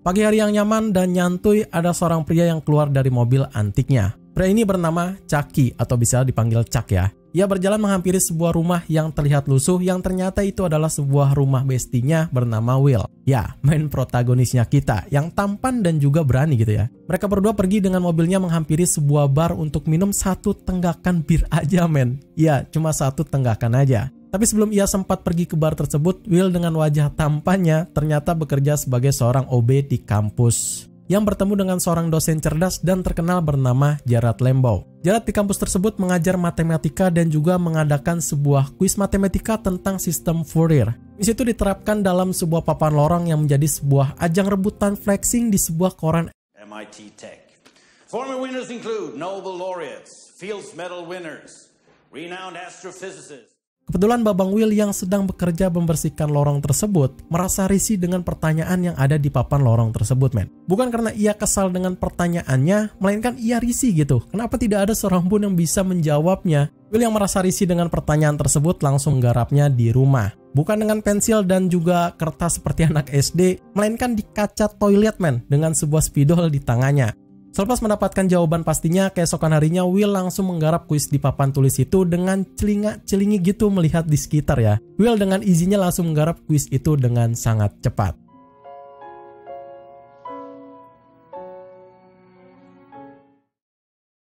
Pagi hari yang nyaman dan nyantuy, ada seorang pria yang keluar dari mobil antiknya. Pria ini bernama Chucky atau bisa dipanggil Chuck ya. Ia berjalan menghampiri sebuah rumah yang terlihat lusuh yang ternyata itu adalah sebuah rumah bestinya bernama Will. Ya, main protagonisnya kita yang tampan dan juga berani gitu ya. Mereka berdua pergi dengan mobilnya menghampiri sebuah bar untuk minum satu tenggakan bir aja men. Ya, cuma satu tenggakan aja. Tapi sebelum ia sempat pergi ke bar tersebut, Will dengan wajah tampannya ternyata bekerja sebagai seorang OB di kampus yang bertemu dengan seorang dosen cerdas dan terkenal bernama Jared Lembo. Jared di kampus tersebut mengajar matematika dan juga mengadakan sebuah kuis matematika tentang sistem Fourier. Kuis itu diterapkan dalam sebuah papan lorong yang menjadi sebuah ajang rebutan flexing di sebuah koran MIT Tech. Former winners include Nobel laureates, Fields Medal winners, renowned astrophysicists. Kebetulan Babang Will yang sedang bekerja membersihkan lorong tersebut merasa risih dengan pertanyaan yang ada di papan lorong tersebut men. Bukan karena ia kesal dengan pertanyaannya, melainkan ia risih gitu. Kenapa tidak ada seorang pun yang bisa menjawabnya? Will yang merasa risih dengan pertanyaan tersebut langsung menggarapnya di rumah. Bukan dengan pensil dan juga kertas seperti anak SD, melainkan di kaca toilet men dengan sebuah spidol di tangannya. Selepas mendapatkan jawaban pastinya, keesokan harinya Will langsung menggarap kuis di papan tulis itu dengan celinga-celingi gitu melihat di sekitar ya. Will dengan izinnya langsung menggarap kuis itu dengan sangat cepat.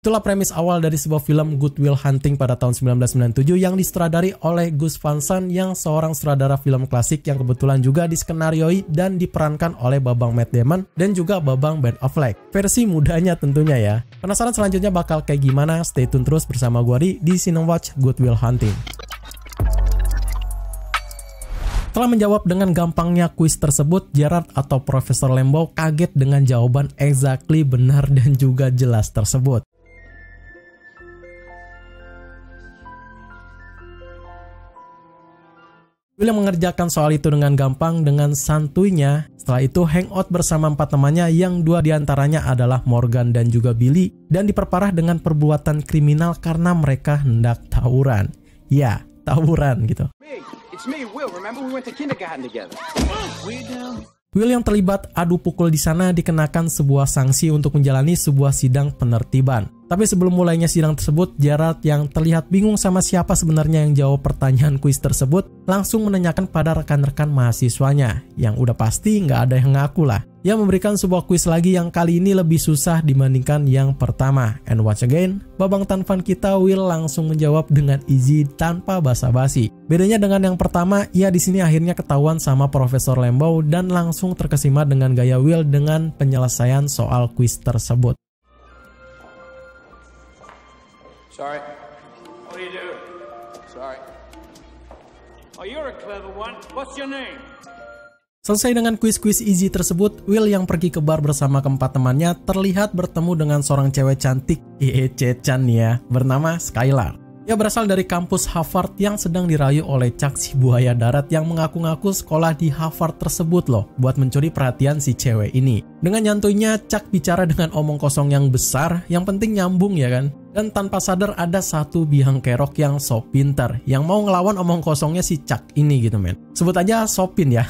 Itulah premis awal dari sebuah film Good Will Hunting pada tahun 1997 yang disutradari oleh Gus Van Sant yang seorang sutradara film klasik yang kebetulan juga diskenarioi dan diperankan oleh Babang Matt Damon dan juga Babang Ben Affleck. Versi mudanya tentunya ya. Penasaran selanjutnya bakal kayak gimana? Stay tune terus bersama gua di Cinewatch Good Will Hunting. Setelah menjawab dengan gampangnya kuis tersebut, Jared atau Profesor Lembo kaget dengan jawaban exactly benar dan juga jelas tersebut. Will yang mengerjakan soal itu dengan gampang dengan santuinya. Setelah itu hangout bersama 4 temannya yang 2 diantaranya adalah Morgan dan juga Billy dan diperparah dengan perbuatan kriminal karena mereka hendak tawuran. Ya, tawuran gitu. Will yang terlibat adu pukul di sana dikenakan sebuah sanksi untuk menjalani sebuah sidang penertiban. Tapi sebelum mulainya sidang tersebut, Jared yang terlihat bingung sama siapa sebenarnya yang jawab pertanyaan kuis tersebut, langsung menanyakan pada rekan-rekan mahasiswanya, yang udah pasti nggak ada yang ngaku lah. Yang memberikan sebuah kuis lagi yang kali ini lebih susah dibandingkan yang pertama. And once again, Babang Tanfan kita Will langsung menjawab dengan easy tanpa basa-basi. Bedanya dengan yang pertama, ia di sini akhirnya ketahuan sama Profesor Lembo dan langsung terkesima dengan gaya Will dengan penyelesaian soal kuis tersebut. Sorry. What do you do? Sorry. Oh, you're a clever one. What's your name? Selesai dengan kuis-kuis easy tersebut, Will yang pergi ke bar bersama keempat temannya terlihat bertemu dengan seorang cewek cantik, Chan ya, bernama Skylar. Ia berasal dari kampus Harvard yang sedang dirayu oleh Chuck si buaya darat yang mengaku-ngaku sekolah di Harvard tersebut loh buat mencuri perhatian si cewek ini. Dengan nyantuinya Chuck bicara dengan omong kosong yang besar, yang penting nyambung ya kan. Dan tanpa sadar ada satu biang kerok yang so pinter yang mau ngelawan omong kosongnya si Chuck ini gitu men. Sebut aja Sopin ya,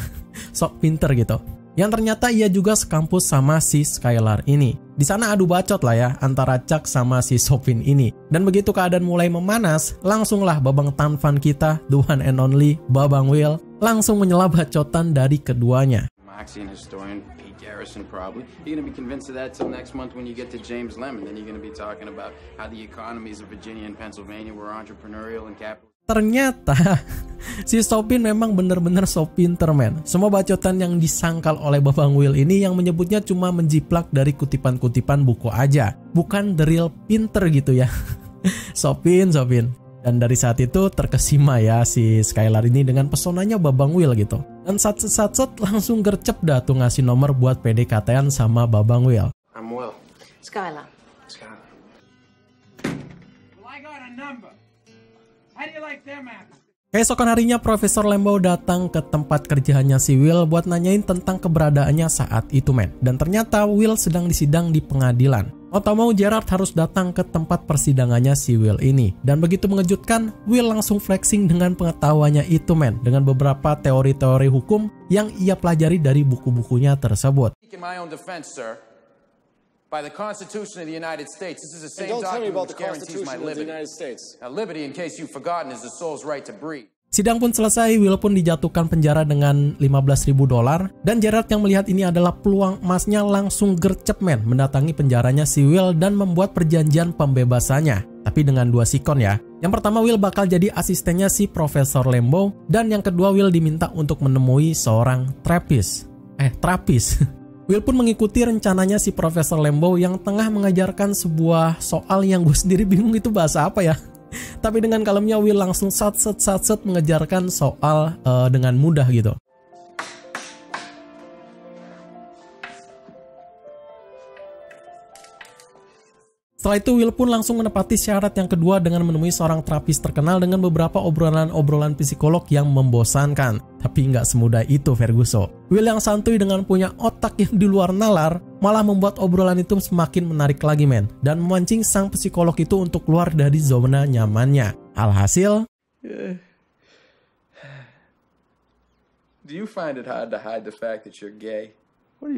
sok pinter gitu. Yang ternyata ia juga sekampus sama si Skylar ini. Di sana adu bacot lah ya antara Chuck sama si Sopin ini. Dan begitu keadaan mulai memanas, langsunglah Babang Tanfan kita, the one and only Babang Will, langsung menyela bacotan dari keduanya. Marxian historian Pete Garrison probably. You're gonna be convinced of that till next month when you get to James Lemon. Then you're gonna be talking about how the economies of Virginia and Pennsylvania were entrepreneurial and capital. Ternyata si Sopin memang bener-bener so pinter men. Semua bacotan yang disangkal oleh Babang Will ini yang menyebutnya cuma menjiplak dari kutipan-kutipan buku aja, bukan the real pinter gitu ya. Sopin. Dan dari saat itu terkesima ya si Skylar ini dengan pesonanya Babang Will gitu. Dan sat-sat langsung gercep dah tuh ngasih nomor buat PDKT-an sama Babang Will. I'm Will. Skylar. Well, I got a number. How do you like them apples? Keesokan harinya Profesor Lembo datang ke tempat kerjanya si Will buat nanyain tentang keberadaannya saat itu men. Dan ternyata Will sedang disidang di pengadilan. Mau tak mau Jared harus datang ke tempat persidangannya si Will ini. Dan begitu mengejutkan, Will langsung flexing dengan pengetahuannya itu men. Dengan beberapa teori-teori hukum yang ia pelajari dari buku-bukunya tersebut. In my own defense, sir. By the Constitution of the United States, this is the same Don't tell me document about the which guarantees my Constitution of the liberty. United States. Now, liberty, in case you've forgotten, is the soul's right to breathe. Sidang pun selesai, Will pun dijatuhkan penjara dengan $15.000 dan Gerard yang melihat ini adalah peluang emasnya langsung gercep men mendatangi penjaranya si Will dan membuat perjanjian pembebasannya. Tapi dengan dua sikon ya. Yang pertama Will bakal jadi asistennya si Profesor Lambeau dan yang kedua Will diminta untuk menemui seorang terapis. Will pun mengikuti rencananya si Profesor Lambeau yang tengah mengajarkan sebuah soal yang gue sendiri bingung itu bahasa apa ya. Tapi dengan kalemnya Will langsung sat mengejarkan soal dengan mudah gitu. Setelah itu Will pun langsung menepati syarat yang kedua dengan menemui seorang terapis terkenal dengan beberapa obrolan psikolog yang membosankan. Tapi nggak semudah itu Ferguson. Will yang santuy dengan punya otak yang di luar nalar malah membuat obrolan itu semakin menarik lagi men. Dan memancing sang psikolog itu untuk keluar dari zona nyamannya. Alhasil, Do you find it hard to hide the fact that you're gay? What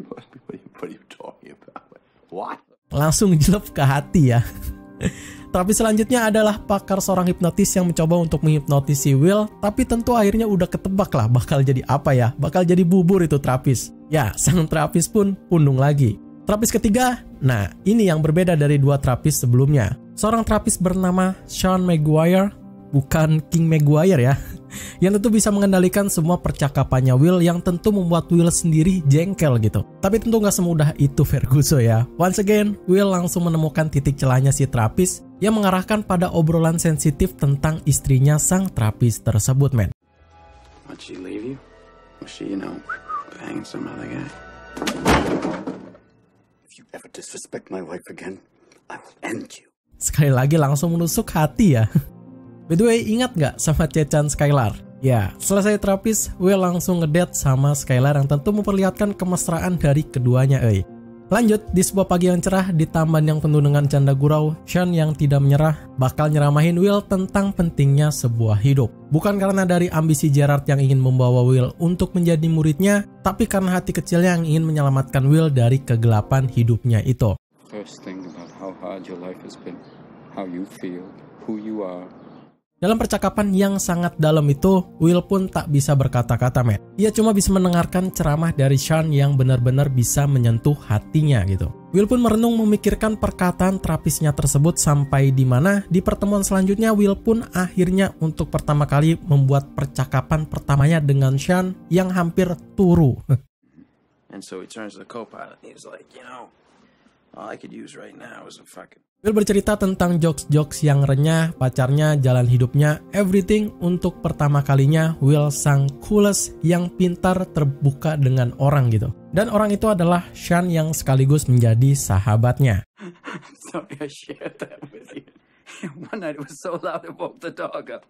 are you talking about? What? langsung jelek ke hati ya. Tapi selanjutnya adalah pakar seorang hipnotis yang mencoba untuk menghipnotis si Will, tapi tentu akhirnya udah ketebak lah bakal jadi apa ya, bakal jadi bubur itu terapis. Ya, sang terapis pun pundung lagi. Terapis ketiga, nah ini yang berbeda dari dua terapis sebelumnya. Seorang terapis bernama Sean Maguire, bukan King Maguire ya, yang tentu bisa mengendalikan semua percakapannya Will yang tentu membuat Will sendiri jengkel gitu. Tapi tentu nggak semudah itu Ferguson ya. Once again, Will langsung menemukan titik celahnya si terapis yang mengarahkan pada obrolan sensitif tentang istrinya sang terapis tersebut men. Why'd she leave you? Was she, banging some other guy? If you ever disrespect my wife again, I will end you. Sekali lagi langsung menusuk hati ya. By the way, ingat gak sama cecan Skylar? Ya, selesai terapis, Will langsung ngedate sama Skylar yang tentu memperlihatkan kemesraan dari keduanya. Lanjut, di sebuah pagi yang cerah di taman yang penuh dengan canda gurau, Sean yang tidak menyerah bakal nyeramahin Will tentang pentingnya sebuah hidup. Bukan karena dari ambisi Gerard yang ingin membawa Will untuk menjadi muridnya, tapi karena hati kecilnya yang ingin menyelamatkan Will dari kegelapan hidupnya itu. First thing about how hard your life has been, how you feel, who you are. Dalam percakapan yang sangat dalam itu, Will pun tak bisa berkata-kata men. Ia cuma bisa mendengarkan ceramah dari Sean yang benar-benar bisa menyentuh hatinya gitu. Will pun merenung memikirkan perkataan terapisnya tersebut sampai di mana di pertemuan selanjutnya Will pun akhirnya untuk pertama kali membuat percakapan pertamanya dengan Sean yang hampir turu. And so he turns to the co-pilot and he's like, all I could use right now is a fucking... Will bercerita tentang jokes-jokes yang renyah, pacarnya, jalan hidupnya, everything. Untuk pertama kalinya Will sang coolest yang pintar terbuka dengan orang gitu. Dan orang itu adalah Sean yang sekaligus menjadi sahabatnya. Sorry I shared that with you. One night it was so loud it woke the dog up.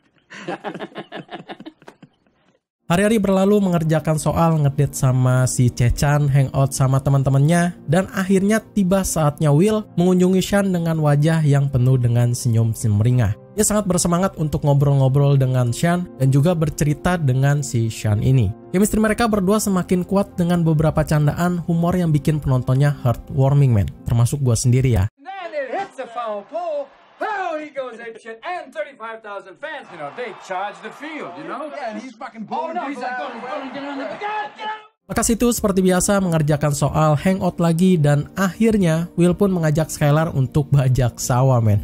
Hari-hari berlalu mengerjakan soal, ngedate sama si Cecan, hangout sama teman-temannya, dan akhirnya tiba saatnya Will mengunjungi Sean dengan wajah yang penuh dengan senyum semeringah. Dia sangat bersemangat untuk ngobrol-ngobrol dengan Sean dan juga bercerita dengan si Sean ini. Chemistry mereka berdua semakin kuat dengan beberapa candaan humor yang bikin penontonnya heartwarming men, termasuk gua sendiri ya. Then it hits the foul pole. Oh, he goes ape shit, and 35,000 fans, they charge the field, Yeah, and he's fucking blowing he's like, Maka situ seperti biasa mengerjakan soal, hangout lagi, dan akhirnya Will pun mengajak Skylar untuk bajak sawah men.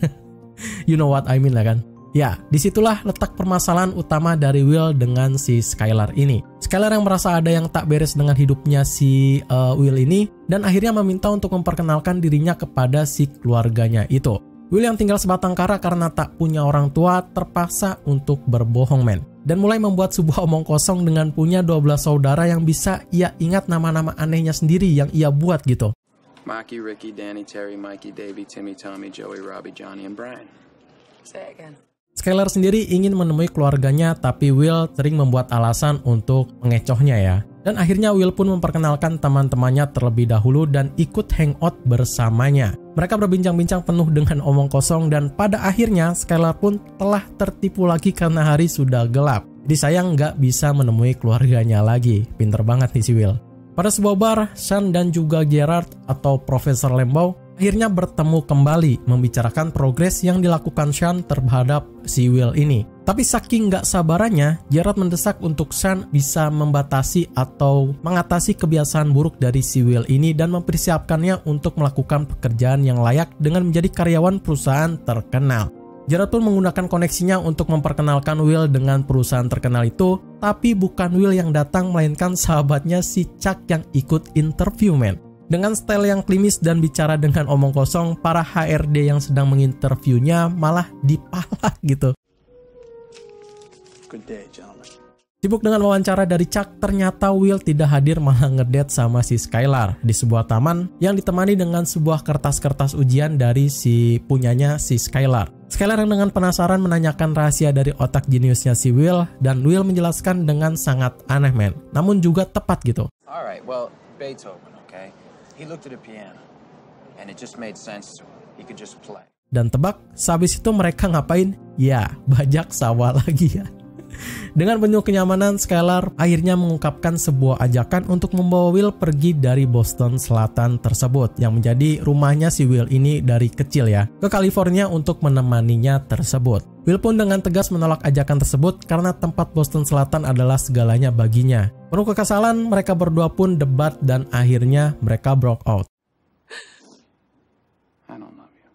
You know what I mean lah kan? Ya, disitulah letak permasalahan utama dari Will dengan si Skylar ini. Skylar yang merasa ada yang tak beres dengan hidupnya si Will ini, dan akhirnya meminta untuk memperkenalkan dirinya kepada si keluarganya itu. Will yang tinggal sebatang kara karena tak punya orang tua terpaksa untuk berbohong men. Dan mulai membuat sebuah omong kosong dengan punya 12 saudara yang bisa ia ingat nama-nama anehnya sendiri yang ia buat gitu. Marky, Ricky, Danny, Terry, Mikey, Davey, Timmy, Tommy, Joey, Robbie, Johnny, and Brian. Say it again. Skylar sendiri ingin menemui keluarganya, tapi Will sering membuat alasan untuk mengecohnya ya. Dan akhirnya Will pun memperkenalkan teman-temannya terlebih dahulu dan ikut hangout bersamanya. Mereka berbincang-bincang penuh dengan omong kosong dan pada akhirnya Skylar pun telah tertipu lagi karena hari sudah gelap. Jadi sayang nggak bisa menemui keluarganya lagi. Pinter banget nih si Will. Pada sebuah bar, Sean dan juga Gerard atau Profesor Lambeau akhirnya bertemu kembali membicarakan progres yang dilakukan Sean terhadap si Will ini. Tapi saking gak sabarannya, Gerard mendesak untuk Sean bisa membatasi atau mengatasi kebiasaan buruk dari si Will ini dan mempersiapkannya untuk melakukan pekerjaan yang layak dengan menjadi karyawan perusahaan terkenal. Gerard pun menggunakan koneksinya untuk memperkenalkan Will dengan perusahaan terkenal itu, tapi bukan Will yang datang melainkan sahabatnya si Chuck yang ikut interview, men. Dengan style yang klimis dan bicara dengan omong kosong, para HRD yang sedang menginterviewnya malah dipalak gitu. Good day, gentlemen. Sibuk dengan wawancara dari Chuck, ternyata Will tidak hadir malah ngedate sama si Skylar di sebuah taman yang ditemani dengan sebuah kertas-kertas ujian dari si punyanya si Skylar. Skylar yang dengan penasaran menanyakan rahasia dari otak jeniusnya si Will, dan Will menjelaskan dengan sangat aneh, men, namun juga tepat gitu. Alright, well, Beethoven, okay? He looked at a piano, and it just made sense to him. He could just play. Dan tebak, sehabis itu mereka ngapain? Ya, bajak sawah lagi ya. Dengan penuh kenyamanan, Skylar akhirnya mengungkapkan sebuah ajakan untuk membawa Will pergi dari Boston Selatan tersebut, yang menjadi rumahnya si Will ini dari kecil ya, ke California untuk menemaninya tersebut. Will pun dengan tegas menolak ajakan tersebut karena tempat Boston Selatan adalah segalanya baginya. Penuh kekesalan, mereka berdua pun debat dan akhirnya mereka broke out. I don't love you.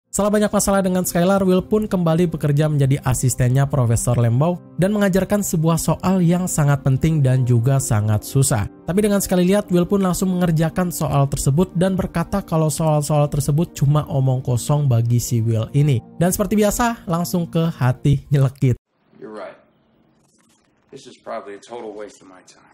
Setelah banyak masalah dengan Skylar, Will pun kembali bekerja menjadi asistennya Profesor Lambeau dan mengajarkan sebuah soal yang sangat penting dan juga sangat susah. Tapi dengan sekali lihat, Will pun langsung mengerjakan soal tersebut dan berkata kalau soal-soal tersebut cuma omong kosong bagi si Will ini. Dan seperti biasa, langsung ke hati nyelekit. You're right. This is probably a total waste of my time.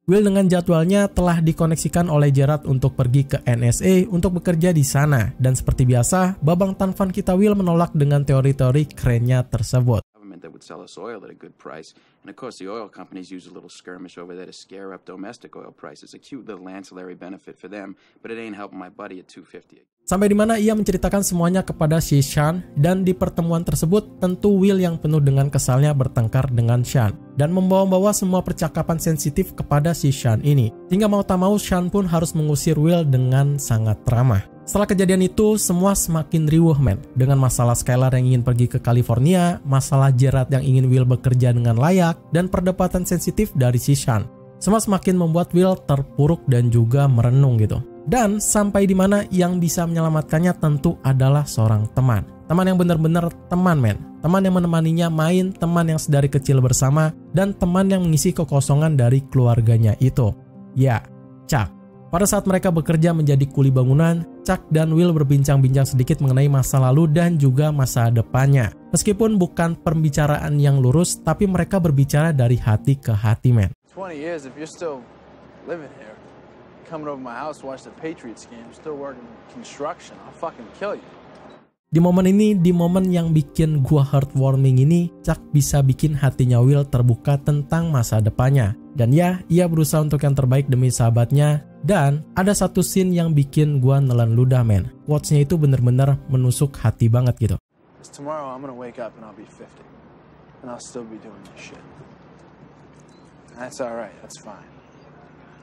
Will dengan jadwalnya telah dikoneksikan oleh Gerard untuk pergi ke NSA untuk bekerja di sana. Dan seperti biasa, babang tanfan kita Will menolak dengan teori-teori kerennya tersebut. That would sell us oil at a good price, and of course the oil companies use a little skirmish over there to scare up domestic oil prices. A cute little ancillary benefit for them, but it ain't helping my buddy at 250. Sampai di mana ia menceritakan semuanya kepada si Sean, dan di pertemuan tersebut tentu Will yang penuh dengan kesalnya bertengkar dengan Sean dan membawa-bawa semua percakapan sensitif kepada si Sean ini. Hingga mau tak mau Sean pun harus mengusir Will dengan sangat ramah. Setelah kejadian itu, semua semakin riuh, men. Dengan masalah Skylar yang ingin pergi ke California, masalah Gerard yang ingin Will bekerja dengan layak, dan perdebatan sensitif dari si Sean. Semua semakin membuat Will terpuruk dan juga merenung gitu. Dan sampai di mana yang bisa menyelamatkannya tentu adalah seorang teman. Teman yang benar-benar teman, men. Teman yang menemaninya main, teman yang sedari kecil bersama, dan teman yang mengisi kekosongan dari keluarganya itu. Ya, Chuck. Pada saat mereka bekerja menjadi kuli bangunan, Chuck dan Will berbincang-bincang sedikit mengenai masa lalu dan juga masa depannya. Meskipun bukan pembicaraan yang lurus, tapi mereka berbicara dari hati ke hati, men. 20 years, if you're still living here, coming over my house to watch the Patriots game, still working construction, I'll fucking kill you. Di momen ini, di momen yang bikin gua heartwarming ini, Chuck bisa bikin hatinya Will terbuka tentang masa depannya. Dan ya, ia berusaha untuk yang terbaik demi sahabatnya. Dan ada satu scene yang bikin gua nelan ludah, men. Quotes-nya itu bener-bener menusuk hati banget gitu. Tomorrow I'm gonna wake up and I'll be 50. And I'll still be doing this shit. That's alright, that's fine.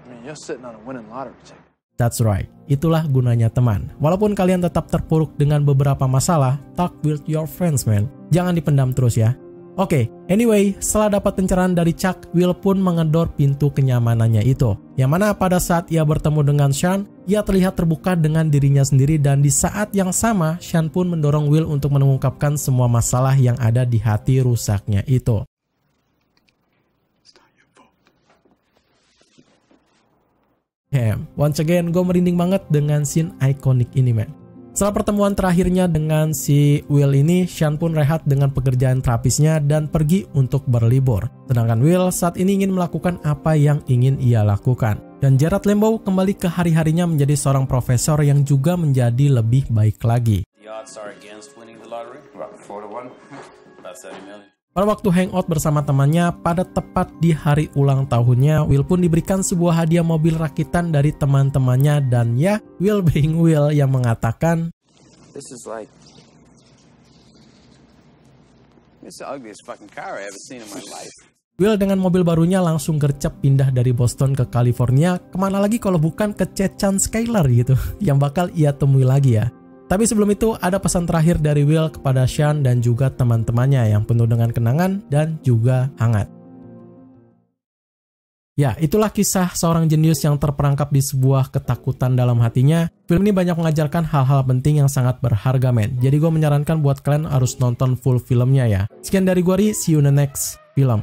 I mean, you're sitting on a winning lottery ticket. That's right, itulah gunanya teman. Walaupun kalian tetap terpuruk dengan beberapa masalah, talk with your friends, man. Jangan dipendam terus ya. Oke, anyway, setelah dapat pencerahan dari Chuck, Will pun mengedor pintu kenyamanannya itu. Yang mana pada saat ia bertemu dengan Sean, ia terlihat terbuka dengan dirinya sendiri, dan di saat yang sama, Sean pun mendorong Will untuk mengungkapkan semua masalah yang ada di hati rusaknya itu. Once again, gue merinding banget dengan scene ikonik ini, man. Setelah pertemuan terakhirnya dengan si Will ini, Sean pun rehat dengan pekerjaan terapisnya dan pergi untuk berlibur. Sedangkan Will saat ini ingin melakukan apa yang ingin ia lakukan. Dan Gerard Lambeau kembali ke hari-harinya menjadi seorang profesor yang juga menjadi lebih baik lagi. The odds are against winning the lottery? About 4-1. About 70 million. Pada waktu hangout bersama temannya, pada tepat di hari ulang tahunnya, Will pun diberikan sebuah hadiah mobil rakitan dari teman-temannya, dan ya, Will being Will yang mengatakan, This is like It's the ugliest fucking car I ever seen in my life. Will dengan mobil barunya langsung gercep pindah dari Boston ke California, kemana lagi kalau bukan ke Cecan Skylar gitu, yang bakal ia temui lagi ya. Tapi sebelum itu ada pesan terakhir dari Will kepada Sean dan juga teman-temannya yang penuh dengan kenangan dan juga hangat. Ya, itulah kisah seorang jenius yang terperangkap di sebuah ketakutan dalam hatinya. Film ini banyak mengajarkan hal-hal penting yang sangat berharga, men. Jadi gue menyarankan buat kalian harus nonton full filmnya ya. Sekian dari gue, see you in the next film.